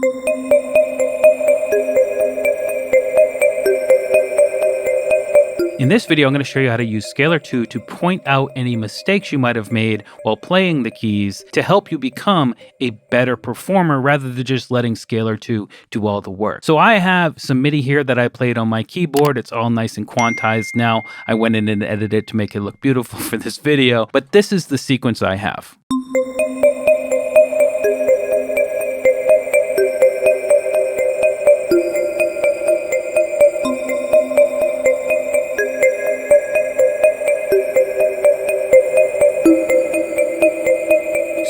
In this video, I'm going to show you how to use Scalar 2 to point out any mistakes you might have made while playing the keys to help you become a better performer rather than just letting Scalar 2 do all the work. So I have some MIDI here that I played on my keyboard. It's all nice and quantized now. I went in and edited it to make it look beautiful for this video, but this is the sequence I have.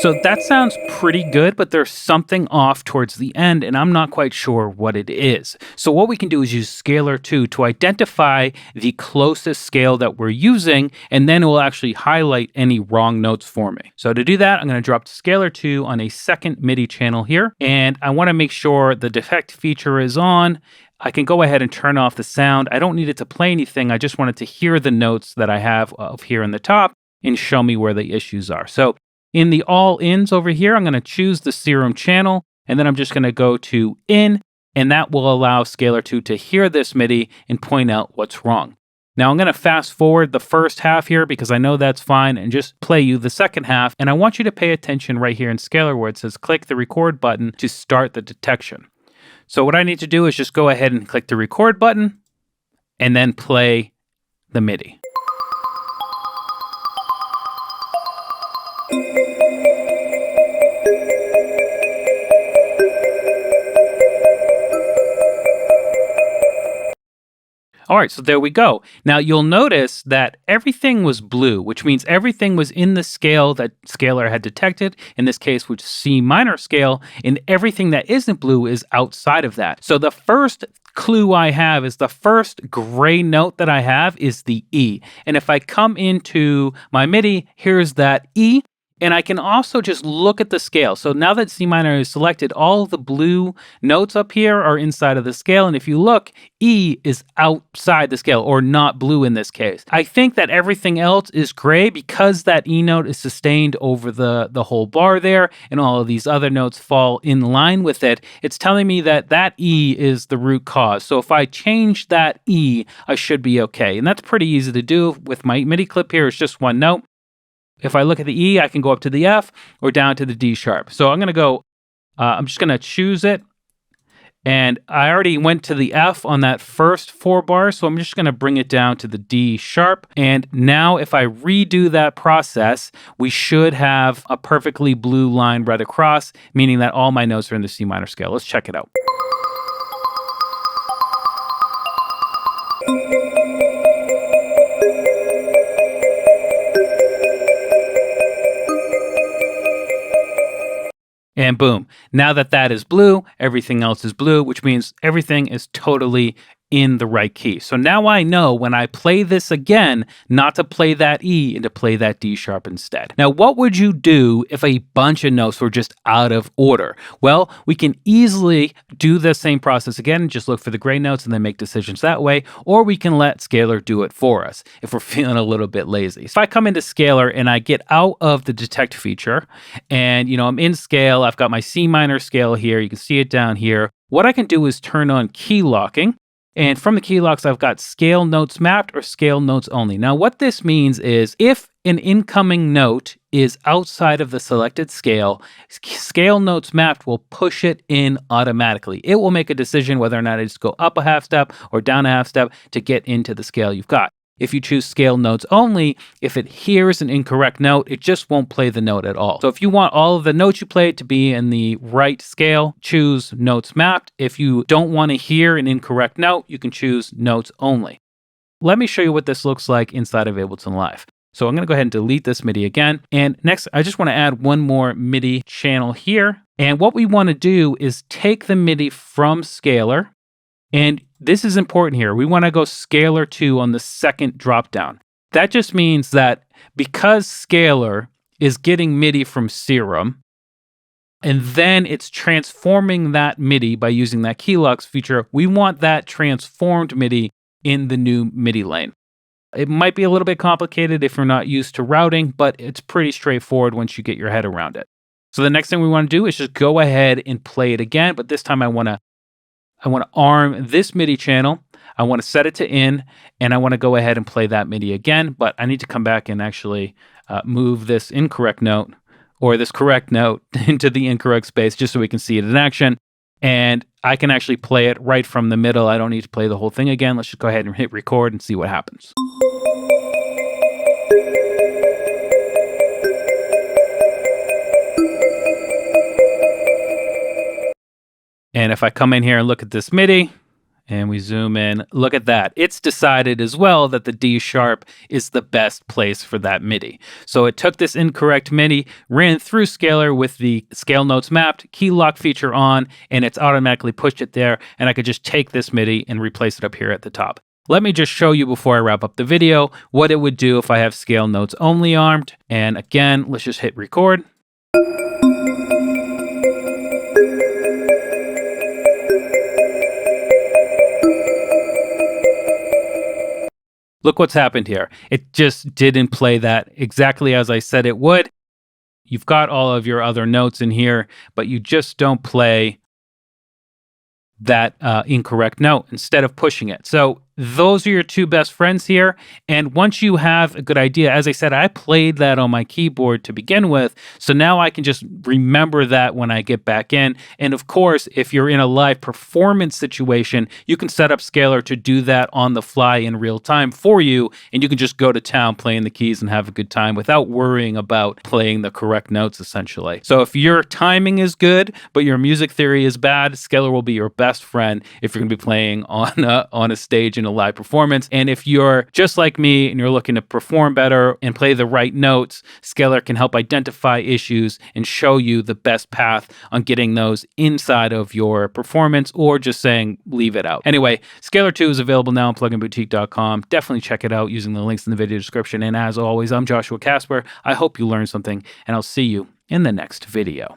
So that sounds pretty good, but there's something off towards the end, and I'm not quite sure what it is. So what we can do is use Scalar 2 to identify the closest scale that we're using, and then it will actually highlight any wrong notes for me. So to do that, I'm going to drop Scalar 2 on a second MIDI channel here, and I want to make sure the detect feature is on. I can go ahead and turn off the sound. I don't need it to play anything. I just wanted to hear the notes that I have of here in the top and show me where the issues are. So in the all-ins over here, I'm going to choose the serum channel, and then I'm just going to go to in, and that will allow Scalar 2 to hear this MIDI and point out what's wrong. Now I'm going to fast forward the first half here because I know that's fine and just play you the second half. And I want you to pay attention right here in Scalar where it says click the record button to start the detection. So what I need to do is just go ahead and click the record button and then play the MIDI. All right, so there we go. Now you'll notice that everything was blue, which means everything was in the scale that Scalar had detected, in this case, which is C minor scale, and everything that isn't blue is outside of that. So the first clue I have is the first gray note that I have is the E. And if I come into my MIDI, here's that E. And I can also just look at the scale. So now that C minor is selected, all the blue notes up here are inside of the scale. And if you look, E is outside the scale, or not blue in this case. I think that everything else is gray because that E note is sustained over the whole bar there, and all of these other notes fall in line with it. It's telling me that that E is the root cause. So if I change that E, I should be okay. And that's pretty easy to do with my MIDI clip here. It's just one note. If I look at the E, I can go up to the F or down to the D sharp. So I'm going to go, I'm just going to choose it. And I already went to the F on that first 4 bars, so I'm just going to bring it down to the D sharp. And now if I redo that process, we should have a perfectly blue line right across, meaning that all my notes are in the C minor scale. Let's check it out. And boom, now that that is blue, everything else is blue, which means everything is totally in the right key. So now I know when I play this again, not to play that E and to play that D sharp instead. Now, what would you do if a bunch of notes were just out of order? Well, we can easily do the same process again, just look for the gray notes and then make decisions that way, or we can let Scalar do it for us if we're feeling a little bit lazy. So if I come into Scalar and I get out of the detect feature and, I'm in scale, I've got my C minor scale here, you can see it down here. What I can do is turn on key locking. And from the key locks, I've got scale notes mapped or scale notes only. Now, what this means is if an incoming note is outside of the selected scale, scale notes mapped will push it in automatically. It will make a decision whether or not it's go up a half step or down a half step to get into the scale you've got. If you choose scale notes only, if it hears an incorrect note, it just won't play the note at all. So if you want all of the notes you played to be in the right scale, choose notes mapped. If you don't want to hear an incorrect note, you can choose notes only. Let me show you what this looks like inside of Ableton Live. So I'm going to go ahead and delete this MIDI again. And next, I just want to add one more MIDI channel here. And what we want to do is take the MIDI from Scalar. And this is important here. We want to go Scalar 2 on the second dropdown. That just means that because Scalar is getting MIDI from Serum, and then it's transforming that MIDI by using that keylocks feature, we want that transformed MIDI in the new MIDI lane. It might be a little bit complicated if you're not used to routing, but it's pretty straightforward once you get your head around it. So the next thing we want to do is just go ahead and play it again, but this time I want to arm this MIDI channel. I want to set it to in, and I want to go ahead and play that MIDI again, but I need to come back and actually move this incorrect note or this correct note into the incorrect space just so we can see it in action. And I can actually play it right from the middle. I don't need to play the whole thing again. Let's just go ahead and hit record and see what happens. And if I come in here and look at this MIDI, and we zoom in, look at that. It's decided as well that the D sharp is the best place for that MIDI. So it took this incorrect MIDI, ran through Scalar with the scale notes mapped, key lock feature on, and it's automatically pushed it there. And I could just take this MIDI and replace it up here at the top. Let me just show you before I wrap up the video what it would do if I have scale notes only armed. And again, let's just hit record. Look what's happened here. It just didn't play that exactly as I said it would. You've got all of your other notes in here, but you just don't play that incorrect note instead of pushing it. So those are your two best friends here. And once you have a good idea, as I said, I played that on my keyboard to begin with. So now I can just remember that when I get back in. And of course, if you're in a live performance situation, you can set up Scalar to do that on the fly in real time for you. And you can just go to town playing the keys and have a good time without worrying about playing the correct notes, essentially. So if your timing is good, but your music theory is bad, Scalar will be your best friend if you're going to be playing on a stage in a live performance. And if you're just like me and you're looking to perform better and play the right notes, Scalar can help identify issues and show you the best path on getting those inside of your performance or just saying leave it out. Anyway, Scalar 2 is available now on pluginboutique.com. Definitely check it out using the links in the video description. And as always, I'm Joshua Casper. I hope you learned something, and I'll see you in the next video.